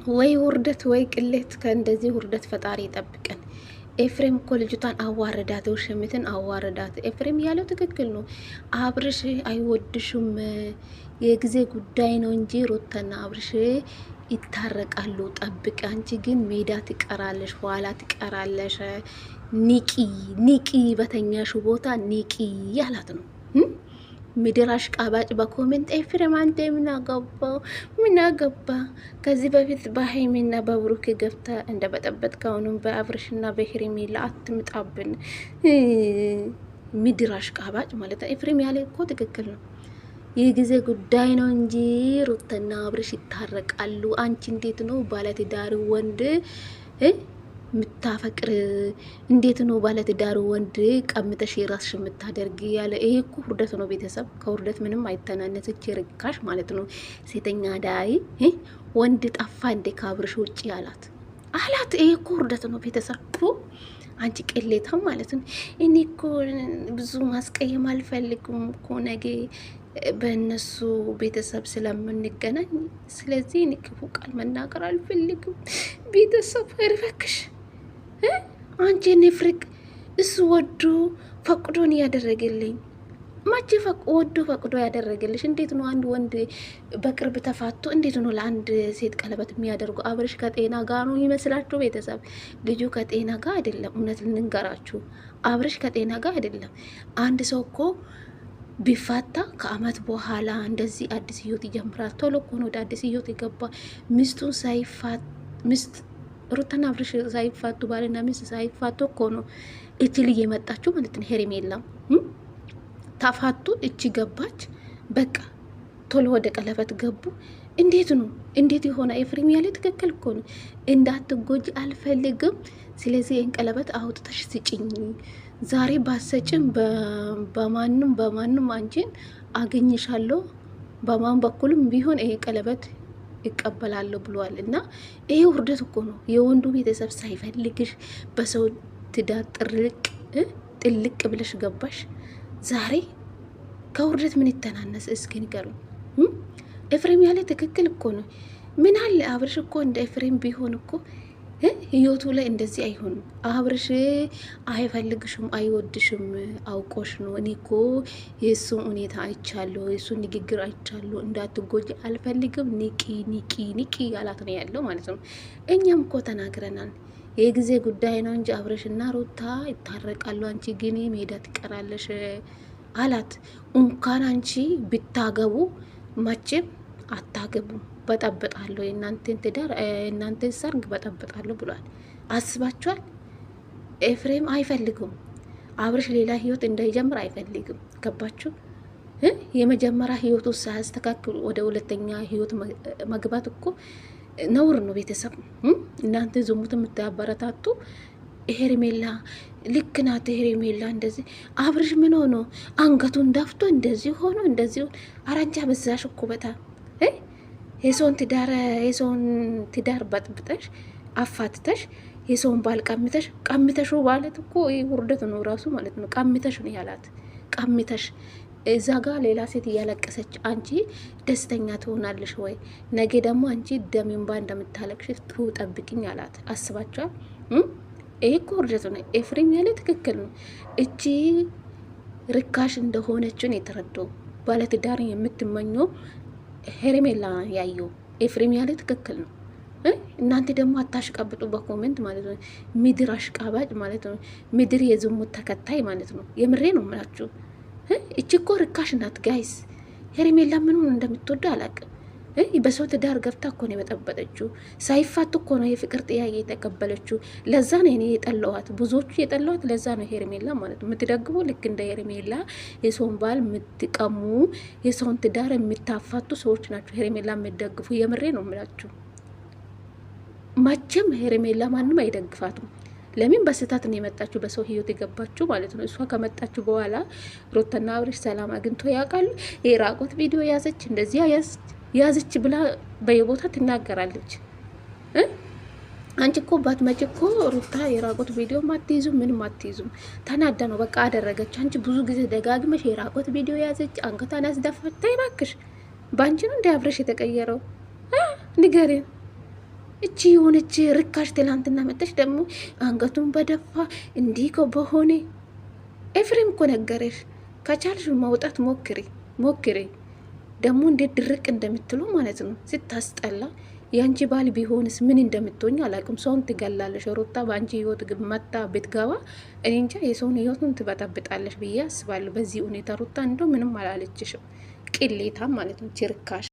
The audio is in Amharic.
ወይ ውርደት ወይ ቅሌት። ከእንደዚህ ውርደት ፈጣሪ ይጠብቀን። ኤፍሬም እኮ ልጅቷን አዋረዳት፣ ውሽሚትን አዋረዳት። ኤፍሬም ያለው ትክክል ነው። አብርሽ አይወድሹም፣ የጊዜ ጉዳይ ነው እንጂ ሩታና አብርሽ ይታረቃሉ። ጠብቅ። አንቺ ግን ሜዳ ትቀራለሽ፣ ኋላ ትቀራለሽ። ኒቂ ኒቂ፣ በተኛሹ ቦታ ኒቂ ያላት ነው። ምድር አሽቃባጭ በኮሜንት ኤፍሬም አንተ ምን አገባ? ከዚህ በፊት በሀይሚና በብሩክ ገብታ እንደ በጠበጥ ከሆኑም በአብርሽና በሄርሜላ አትምጣብን። ምድር አሽቃባጭ ማለት ነው። ኤፍሬም ያለ እኮ ትክክል ነው። የጊዜ ጉዳይ ነው እንጂ ሩታና አብርሽ ይታረቃሉ። አንቺ እንዴት ነው ባለትዳር ወንድ ምታፈቅር? እንዴት ነው ባለትዳር ወንድ ቀምተሽ የራስሽ የምታደርግ? ያለ ይሄ እኮ ውርደት ነው። ቤተሰብ ከውርደት ምንም አይተናነስች ርካሽ ማለት ነው። ሴተኛ ዳይ ወንድ ጠፋ እንዴ ከአብርሽ ውጭ አላት። ይሄ እኮ ውርደት ነው። ቤተሰብ አንቺ ቅሌታም ማለት ነው። እኔ እኮ ብዙ ማስቀየም አልፈልግም እኮ ነገ በእነሱ ቤተሰብ ስለምንገናኝ፣ ስለዚህ እኔ ክፉ ቃል መናገር አልፈልግም። ቤተሰብ እባክሽ አንቺ እኔ ፍርቅ እሱ ወዶ ፈቅዶን ያደረገልኝ ማቼ ወዶ ፈቅዶ ያደረገልሽ? እንዴት ነው አንድ ወንድ በቅርብ ተፋቶ እንዴት ነው ለአንድ ሴት ቀለበት የሚያደርጉ? አብርሽ ከጤና ጋር ነው ይመስላችሁ? ቤተሰብ ልጁ ከጤና ጋር አይደለም። እውነት ልንገራችሁ፣ አብርሽ ከጤና ጋር አይደለም። አንድ ሰው እኮ ቢፋታ ከአመት በኋላ እንደዚህ አዲስ ህይወት ይጀምራል። ቶሎ እኮ ነው ወደ አዲስ ህይወት የገባ። ሚስቱን ሩታና አብርሽ ሳይፋቱ ባልና ሚስት ሳይፋቱ እኮ ነው እቺ ልጅ የመጣችሁ ማለት ነው። ሄርሜላ ተፋቱ፣ እቺ ገባች። በቃ ቶሎ ወደ ቀለበት ገቡ። እንዴት ነው እንዴት የሆነ? ኤፍሬም ያለ ትክክል እኮ ነው። እንዳትጎጂ አልፈልግም። ስለዚህ ይህን ቀለበት አውጥተሽ ስጭኝ። ዛሬ ባሰጭም በማንም አንቺን አገኝሻለሁ። በማን በኩልም ቢሆን ይሄ ቀለበት ይቀበላለሁ ብሏል። እና ይሄ ውርደት እኮ ነው። የወንዱ ቤተሰብ ሳይፈልግሽ በሰው ትዳር ጥልቅ ብለሽ ገባሽ። ዛሬ ከውርደት ምን ይተናነስ? እስኪ ንገሩኝ። ኤፍሬም ያለ ትክክል እኮ ነው። ምን አለ አብርሽ እኮ እንደ ኤፍሬም ቢሆን እኮ ህይወቱ ላይ እንደዚህ አይሆንም። አብርሽ አይፈልግሽም፣ አይወድሽም፣ አውቆሽ ነው። እኔ እኮ የእሱን ሁኔታ አይቻለሁ፣ የእሱን ንግግር አይቻለሁ። እንዳትጎጂ አልፈልግም፣ ኒቂ ያላት ነው ያለው ማለት ነው። እኛም እኮ ተናግረናል። የጊዜ ጉዳይ ነው እንጂ አብርሽና ሩታ ይታረቃሉ። አንቺ ግን ሜዳ ትቀራለሽ አላት። እንኳን አንቺ ብታገቡ መቼም አታገቡም። በጠብጣለሁ የእናንተን ትዳር የእናንተን ሰርግ በጠብጣለሁ ብሏል። አስባችኋል? ኤፍሬም አይፈልግም። አብርሽ ሌላ ህይወት እንዳይጀምር አይፈልግም። ገባችሁ? የመጀመሪያ ህይወቱ ሳያስተካክሉ ወደ ሁለተኛ ህይወት መግባት እኮ ነውር ነው። ቤተሰብ እናንተ ዝሙት የምታበረታቱ ሄርሜላ ልክ ናት። ሄርሜላ እንደዚህ አብርሽ ምን ሆኖ አንገቱን ዳፍቶ እንደዚህ ሆኖ እንደዚህ አራንጃ በዛሽ እኮ በጣም የሰውን ትዳር በጥብጠሽ አፋትተሽ የሰውን ባል ቀምተሽ ማለት እኮ ውርደት ነው ራሱ ማለት ነው። ቀምተሽ ነው ያላት። ቀምተሽ እዛ ጋር ሌላ ሴት እያለቀሰች አንቺ ደስተኛ ትሆናለሽ ወይ? ነገ ደግሞ አንቺ ደም እንባ እንደምታለቅሽ ጠብቅኝ አላት። አስባችኋል? ይሄ እኮ ውርደት ነው። ኤፍሬም ያለ ትክክል ነው። እቺ ርካሽ እንደሆነችን የተረዳው ባለትዳር የምትመኘው ሄርሜላ ያየው ኤፍሬም ያለ ትክክል ነው። እናንተ ደግሞ አታሽቃብጡ በኮሜንት ማለት ነው። ምድር አሽቃባጭ ማለት ነው። ምድር የዝሙት ተከታይ ማለት ነው። የምሬ ነው የምላችሁ። እቺ እኮ ርካሽ ናት ጋይስ። ሄርሜላ ምኑን እንደምትወደው አላውቅም። በሰው ትዳር ገብታ እኮ ነው የበጠበጠችው። ሳይፋቱ እኮ ነው የፍቅር ጥያቄ የተቀበለችው። ለዛ ነው እኔ የጠለዋት፣ ብዙዎቹ የጠለዋት ለዛ ነው። ሄርሜላ ማለት ነው የምትደግሙ ልክ እንደ ሄርሜላ የሰውን ባል የምትቀሙ የሰውን ትዳር የምታፋቱ ሰዎች ናቸው ሄርሜላ የምትደግፉ። የምሬ ነው የምላችሁ። መቼም ሄርሜላ ማንም አይደግፋትም። ለምን? በስህተት ነው የመጣችሁ፣ በሰው ህይወት የገባችሁ ማለት ነው። እሷ ከመጣችሁ በኋላ ሩታና አብርሽ ሰላም አግኝቶ ያውቃሉ? የራቆት ቪዲዮ ያዘች እንደዚህ ያዘች ብላ በየቦታ ትናገራለች። አንቺ እኮ ባትመጪ እኮ ሩታ የራቆት ቪዲዮ አትይዙም፣ ምንም አትይዙም። ተናዳ ነው በቃ አደረገች። አንቺ ብዙ ጊዜ ደጋግመሽ የራቆት ቪዲዮ ያዘች፣ አንገቷን ያስደፋች። ተይ እባክሽ፣ በአንቺ ነው እንደ አብርሽ የተቀየረው? ንገሪን። እቺ የሆነች ርካሽ ትላንትና መጠች ደግሞ አንገቱን በደፋ እንዲህ በሆነ ኤፍሬም እኮ ነገረሽ። ከቻልሽ መውጣት ሞክሪ። ደግሞ እንዴት ድርቅ እንደምትሉ ማለት ነው። ስታስጠላ። የአንቺ ባል ቢሆንስ ምን እንደምትሆኝ አላውቅም። ሰውን ትገላለሽ። ሩታ በአንቺ ህይወት መታ ብትገባ እኔ እንጃ የሰውን ህይወቱን ትበጠብጣለሽ ብዬ አስባለሁ። በዚህ ሁኔታ ሩታ እንደው ምንም አላለችሽም። ቅሌታ ማለት ነው። ችርካሽ